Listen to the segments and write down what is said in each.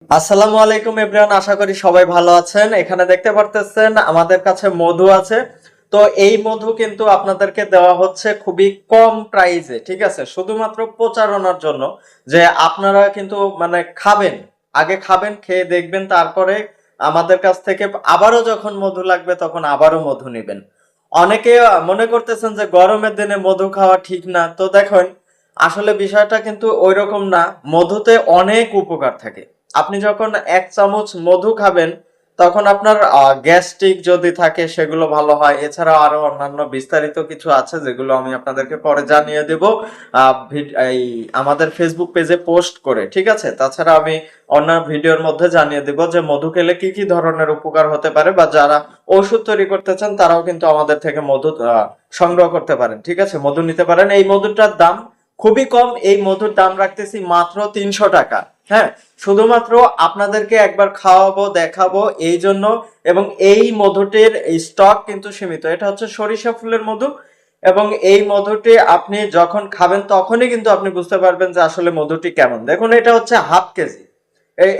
আসসালামু আলাইকুম এভরিওয়ান, আশা করি সবাই ভালো আছেন। এখানে দেখতে পারতেছেন আমাদের কাছে মধু আছে। তো এই মধু কিন্তু আপনাদেরকে দেওয়া হচ্ছে খুবই কম প্রাইসে, ঠিক আছে, শুধুমাত্র প্রচারণার জন্য, যে আপনারা কিন্তু মানে খাবেন, আগে খাবেন, খেয়ে দেখবেন, তারপরে আমাদের কাছ থেকে আবারও যখন মধু লাগবে তখন আবারও মধু নেবেন। অনেকে মনে করতেছেন যে গরমের দিনে মধু খাওয়া ঠিক না, তো দেখেন আসলে বিষয়টা কিন্তু ওইরকম না। মধুতে অনেক উপকার থাকে। আপনি যখন 1 চামচ মধু খাবেন তখন আপনার গ্যাস্ট্রিক যদি থাকে সেগুলো ভালো হয়। এছাড়াও আরো অন্যান্য বিস্তারিত কিছু আছে যেগুলো আমি আপনাদেরকে পরে জানিয়ে দেব এই আমাদের ফেসবুক পেজে পোস্ট করে, ঠিক আছে। তাছাড়া আমি অন্য ভিডিওর মধ্যে জানিয়ে দেব যে মধু খেলে কি কি ধরনের উপকার হতে পারে, বা যারা ওষুধ তৈরি করতে চান তারাও কিন্তু আমাদের থেকে মধু সংগ্রহ করতে পারেন, ঠিক আছে, মধু নিতে পারেন। এই মধুটার দাম খুবই কম। এই মধুর দাম রাখতেছি মাত্র 300 টাকা। হ্যাঁ, শুধুমাত্র আপনাদেরকে একবার খাওয়াবো, দেখাবো এই জন্য। এবং এই মধুটির স্টক কিন্তু সীমিত। এটা হচ্ছে সরিষা ফুলের মধু, এবং এই মধুটি আপনি যখন খাবেন তখনই কিন্তু আপনি বুঝতে পারবেন যে আসলে মধুটি কেমন। দেখুন, এটা হচ্ছে হাফ কেজি,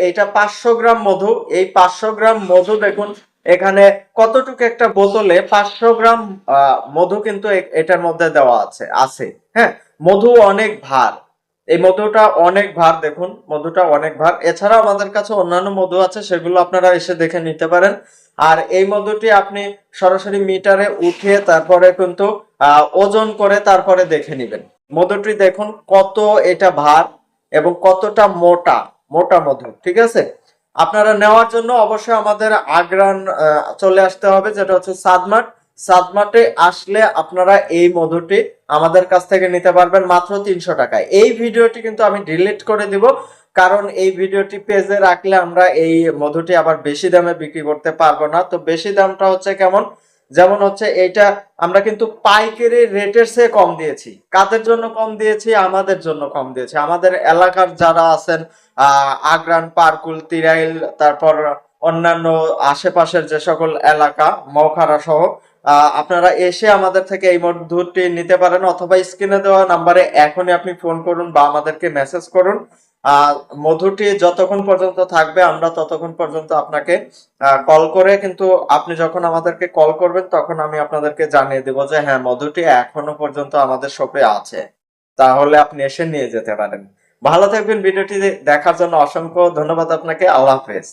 এইটা 500 গ্রাম মধু। এই 500 গ্রাম মধু দেখুন এখানে কতটুকু একটা বোতলে 500 গ্রাম মধু কিন্তু এটার মধ্যে দেওয়া আছে। হ্যাঁ, মধু অনেক ভার। এই মধুটা অনেক ভার, দেখুন মধুটা অনেক ভার। এছাড়াও আমাদের কাছে অন্যান্য মধু আছে, সেগুলো আপনারা এসে দেখে নিতে পারেন। আর এই মধুটি আপনি সরাসরি মিটারে উঠিয়ে তারপরে কিন্তু ওজন করে তারপরে দেখে নেবেন। মধুটি দেখুন কত এটা ভার এবং কতটা মোটা মোটা মধু, ঠিক আছে। আপনারা নেওয়ার জন্য অবশ্যই আমাদের আগ্রান চলে আসতে হবে, যেটা হচ্ছে সাদমাট। সাদমাটে আসলে আপনারা এই মধুটি আমাদের কাছ থেকে নিতে পারবেন মাত্র 300 টাকায়। এই ভিডিওটি কিন্তু আমি ডিলিট করে দিব, কারণ এই ভিডিওটি পেজে রাখলে আমরা এই মধুটি আবার বেশি দামে বিক্রি করতে পারবো না। তো বেশি দামটা হচ্ছে কেমন, যেমন হচ্ছে এইটা আমরা কিন্তু পাইকারি রেটের চেয়ে কম দিয়েছি। কাদের জন্য কম দিয়েছি? আমাদের জন্য কম দিয়েছি। আমাদের এলাকার যারা আছেন আগ্রান, পারকুল, তিরাইল, তারপর অন্যান্য আশেপাশের যে সকল এলাকা, মৌখারা সহ আপনারা এসে আমাদের থেকে এই মধুটি নিতে পারেন, অথবা স্ক্রিনে দেওয়া নাম্বারে এখনই আপনি ফোন করুন বা আমাদেরকে মেসেজ করুন। মধুটি যতক্ষণ পর্যন্ত থাকবে আমরা ততক্ষণ পর্যন্ত আপনাকে কল করে, কিন্তু আপনি যখন আমাদেরকে কল করবেন তখন আমি আপনাদেরকে জানিয়ে দেব যে হ্যাঁ, মধুটি এখনো পর্যন্ত আমাদের শপে আছে, তাহলে আপনি এসে নিয়ে যেতে পারেন। ভালো থাকবেন। ভিডিওটি দেখার জন্য অসংখ্য ধন্যবাদ আপনাকে। আল্লাহ হাফেজ।